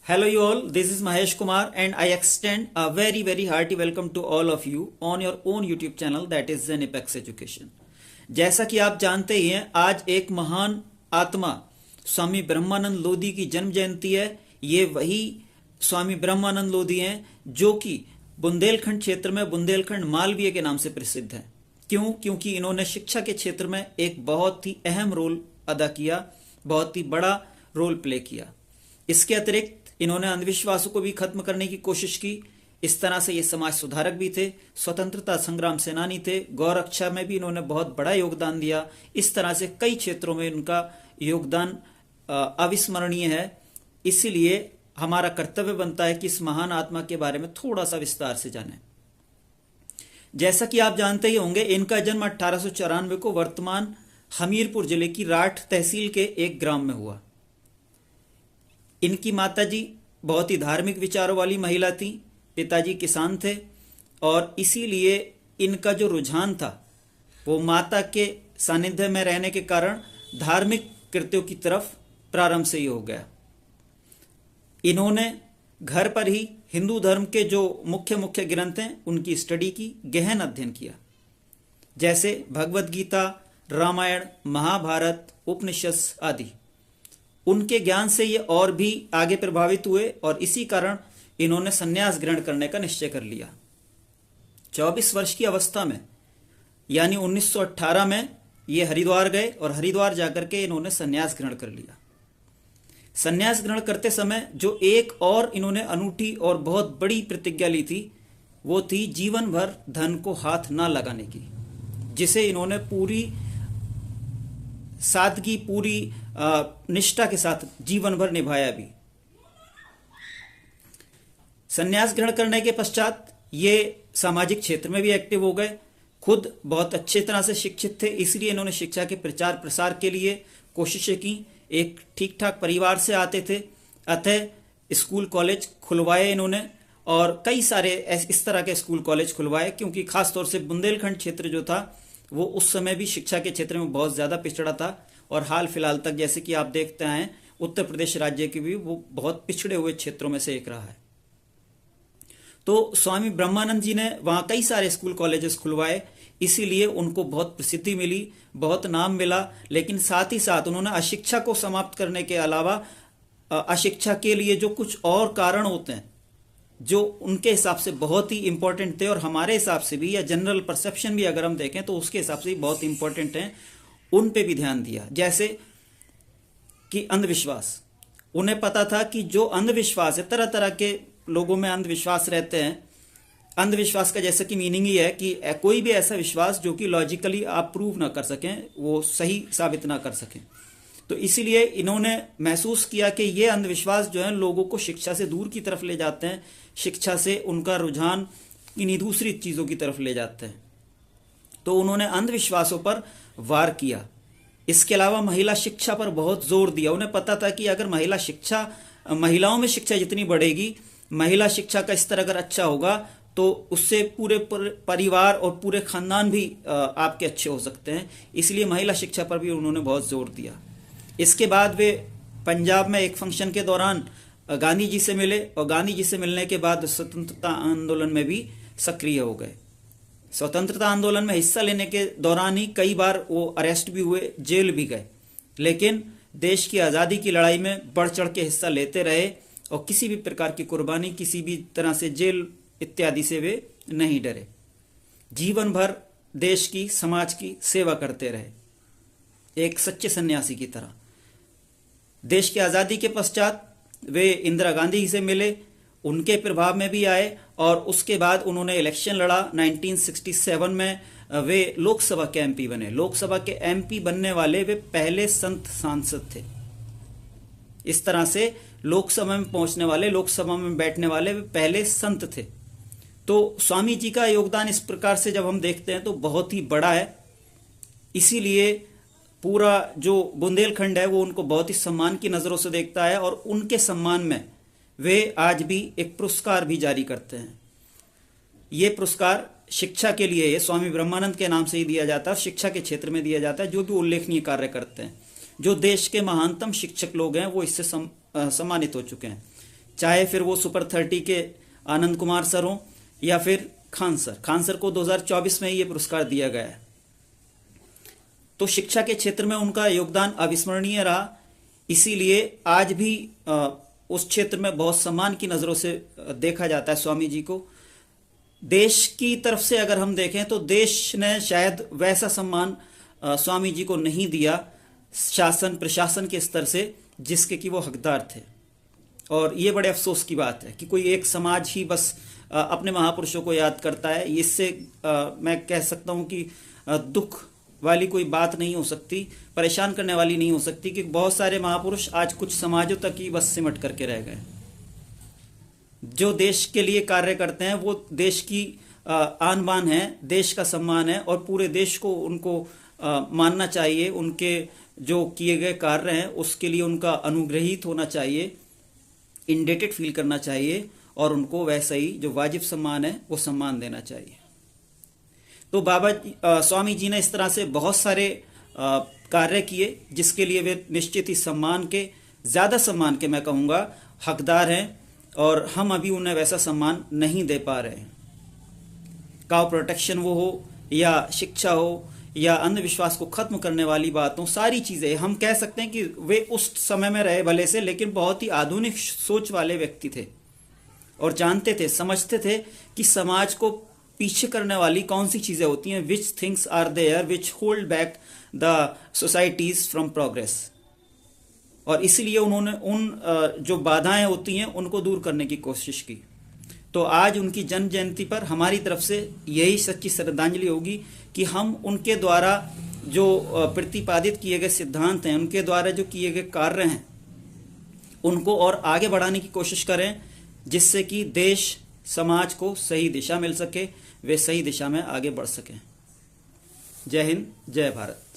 Hello, you all. This is Mahesh Kumar, and I extend a very hearty welcome to all of you on your own YouTube channel, that is Zen Apex Education. जैसा कि आप जानते ही हैं, आज एक महान आत्मा स्वामी ब्रह्मानंद लोधी की जन्म जयंती है। ये वही स्वामी ब्रह्मानंद लोधी हैं जो कि बुंदेलखंड क्षेत्र में बुंदेलखंड मालवीय के नाम से प्रसिद्ध है। क्यों? क्योंकि इन्होंने शिक्षा के क्षेत्र में एक बहुत ही अहम रोल अदा किया, बहुत ही बड़ा रोल प्ले किया। इसके अतिरिक्त इन्होंने अंधविश्वासों को भी खत्म करने की कोशिश की। इस तरह से ये समाज सुधारक भी थे, स्वतंत्रता संग्राम सेनानी थे, गौ रक्षा में भी इन्होंने बहुत बड़ा योगदान दिया। इस तरह से कई क्षेत्रों में इनका योगदान अविस्मरणीय है। इसीलिए हमारा कर्तव्य बनता है कि इस महान आत्मा के बारे में थोड़ा सा विस्तार से जानें। जैसा कि आप जानते ही होंगे, इनका जन्म 1894 को वर्तमान हमीरपुर जिले की राठ तहसील के एक ग्राम में हुआ। इनकी माताजी बहुत ही धार्मिक विचारों वाली महिला थी, पिताजी किसान थे और इसीलिए इनका जो रुझान था वो माता के सानिध्य में रहने के कारण धार्मिक कृत्यों की तरफ प्रारंभ से ही हो गया। इन्होंने घर पर ही हिंदू धर्म के जो मुख्य ग्रंथ हैं उनकी स्टडी की, गहन अध्ययन किया, जैसे भगवत गीता, रामायण, महाभारत, उपनिषद आदि। उनके ज्ञान से ये और भी आगे प्रभावित हुए और इसी कारण इन्होंने संन्यास ग्रहण करने का निश्चय कर लिया। 24 वर्ष की अवस्था में यानी 1918 में ये हरिद्वार गए और हरिद्वार जाकर के इन्होंने संन्यास ग्रहण कर लिया। संन्यास ग्रहण करते समय जो एक और इन्होंने अनूठी और बहुत बड़ी प्रतिज्ञा ली थी, वो थी जीवन भर धन को हाथ ना लगाने की, जिसे इन्होंने पूरी सादगी, पूरी निष्ठा के साथ जीवन भर निभाया भी। संन्यास ग्रहण करने के पश्चात ये सामाजिक क्षेत्र में भी एक्टिव हो गए। खुद बहुत अच्छे तरह से शिक्षित थे, इसलिए इन्होंने शिक्षा के प्रचार प्रसार के लिए कोशिशें की। एक ठीक ठाक परिवार से आते थे, अतः स्कूल कॉलेज खुलवाए इन्होंने और कई सारे इस तरह के स्कूल कॉलेज खुलवाए, क्योंकि खासतौर से बुंदेलखंड क्षेत्र जो था वो उस समय भी शिक्षा के क्षेत्र में बहुत ज़्यादा पिछड़ा था और हाल फिलहाल तक जैसे कि आप देखते हैं उत्तर प्रदेश राज्य के भी वो बहुत पिछड़े हुए क्षेत्रों में से एक रहा है। तो स्वामी ब्रह्मानंद जी ने वहाँ कई सारे स्कूल कॉलेजेस खुलवाए, इसीलिए उनको बहुत प्रसिद्धि मिली, बहुत नाम मिला। लेकिन साथ ही साथ उन्होंने अशिक्षा को समाप्त करने के अलावा अशिक्षा के लिए जो कुछ और कारण होते हैं जो उनके हिसाब से बहुत ही इंपॉर्टेंट थे और हमारे हिसाब से भी, या जनरल परसेप्शन भी अगर हम देखें तो उसके हिसाब से बहुत इंपॉर्टेंट हैं, उन पे भी ध्यान दिया। जैसे कि अंधविश्वास, उन्हें पता था कि जो अंधविश्वास है, तरह तरह के लोगों में अंधविश्वास रहते हैं। अंधविश्वास का जैसे कि मीनिंग ही है कि कोई भी ऐसा विश्वास जो कि लॉजिकली आप प्रूव ना कर सकें, वो सही साबित ना कर सकें। तो इसीलिए इन्होंने महसूस किया कि ये अंधविश्वास जो है लोगों को शिक्षा से दूर की तरफ ले जाते हैं, शिक्षा से उनका रुझान इन्हीं दूसरी चीज़ों की तरफ ले जाते हैं। तो उन्होंने अंधविश्वासों पर वार किया। इसके अलावा महिला शिक्षा पर बहुत जोर दिया। उन्हें पता था कि अगर महिलाओं में शिक्षा जितनी बढ़ेगी, महिला शिक्षा का स्तर अगर अच्छा होगा तो उससे पूरे परिवार और पूरे खानदान भी आपके अच्छे हो सकते हैं। इसलिए महिला शिक्षा पर भी उन्होंने बहुत जोर दिया। इसके बाद वे पंजाब में एक फंक्शन के दौरान गांधी जी से मिले और गांधी जी से मिलने के बाद स्वतंत्रता आंदोलन में भी सक्रिय हो गए। स्वतंत्रता आंदोलन में हिस्सा लेने के दौरान ही कई बार वो अरेस्ट भी हुए, जेल भी गए, लेकिन देश की आज़ादी की लड़ाई में बढ़ चढ़ के हिस्सा लेते रहे और किसी भी प्रकार की कुर्बानी, किसी भी तरह से जेल इत्यादि से वे नहीं डरे। जीवन भर देश की, समाज की सेवा करते रहे, एक सच्चे सन्यासी की तरह। देश की आज़ादी के पश्चात वे इंदिरा गांधी से मिले, उनके प्रभाव में भी आए और उसके बाद उन्होंने इलेक्शन लड़ा। 1967 में वे लोकसभा के एमपी बने। लोकसभा के एमपी बनने वाले वे पहले संत सांसद थे। इस तरह से लोकसभा में पहुंचने वाले, लोकसभा में बैठने वाले वे पहले संत थे। तो स्वामी जी का योगदान इस प्रकार से जब हम देखते हैं तो बहुत ही बड़ा है। इसीलिए पूरा जो बुंदेलखंड है वो उनको बहुत ही सम्मान की नज़रों से देखता है और उनके सम्मान में वे आज भी एक पुरस्कार भी जारी करते हैं। ये पुरस्कार शिक्षा के लिए, ये स्वामी ब्रह्मानंद के नाम से ही दिया जाता है, शिक्षा के क्षेत्र में दिया जाता है, जो भी उल्लेखनीय कार्य करते हैं। जो देश के महानतम शिक्षक लोग हैं वो इससे सम्मानित हो चुके हैं। चाहे फिर वो सुपर 30 के आनंद कुमार सर हों या फिर खान सर को 2024 में ये पुरस्कार दिया गया है। तो शिक्षा के क्षेत्र में उनका योगदान अविस्मरणीय रहा, इसीलिए आज भी उस क्षेत्र में बहुत सम्मान की नज़रों से देखा जाता है स्वामी जी को। देश की तरफ से अगर हम देखें तो देश ने शायद वैसा सम्मान स्वामी जी को नहीं दिया शासन प्रशासन के स्तर से जिसके कि वो हकदार थे। और ये बड़े अफसोस की बात है कि कोई एक समाज ही बस अपने महापुरुषों को याद करता है। इससे मैं कह सकता हूँ कि दुख वाली कोई बात नहीं हो सकती, परेशान करने वाली नहीं हो सकती कि बहुत सारे महापुरुष आज कुछ समाजों तक ही बस सिमट करके रह गए। जो देश के लिए कार्य करते हैं वो देश की आन बान है, देश का सम्मान है और पूरे देश को उनको मानना चाहिए। उनके जो किए गए कार्य हैं उसके लिए उनका अनुग्रहित होना चाहिए, इंडेटेड फील करना चाहिए और उनको वैसा ही जो वाजिब सम्मान है वो सम्मान देना चाहिए। तो स्वामी जी ने इस तरह से बहुत सारे कार्य किए जिसके लिए वे निश्चित ही सम्मान के, ज़्यादा सम्मान के मैं कहूँगा, हकदार हैं और हम अभी उन्हें वैसा सम्मान नहीं दे पा रहे हैं। काउ प्रोटेक्शन वो हो या शिक्षा हो या अंधविश्वास को खत्म करने वाली बात हो, सारी चीज़ें हम कह सकते हैं कि वे उस समय में रहे भले से, लेकिन बहुत ही आधुनिक सोच वाले व्यक्ति थे और जानते थे, समझते थे कि समाज को पीछे करने वाली कौन सी चीज़ें होती हैं, which things are there which hold back the societies from progress. और इसीलिए उन्होंने उन जो बाधाएं होती हैं उनको दूर करने की कोशिश की। तो आज उनकी जन्म जयंती पर हमारी तरफ से यही सच्ची श्रद्धांजलि होगी कि हम उनके द्वारा जो प्रतिपादित किए गए सिद्धांत हैं, उनके द्वारा जो किए गए कार्य हैं, उनको और आगे बढ़ाने की कोशिश करें जिससे कि देश समाज को सही दिशा मिल सके, वे सही दिशा में आगे बढ़ सकें। जय हिंद, जय भारत।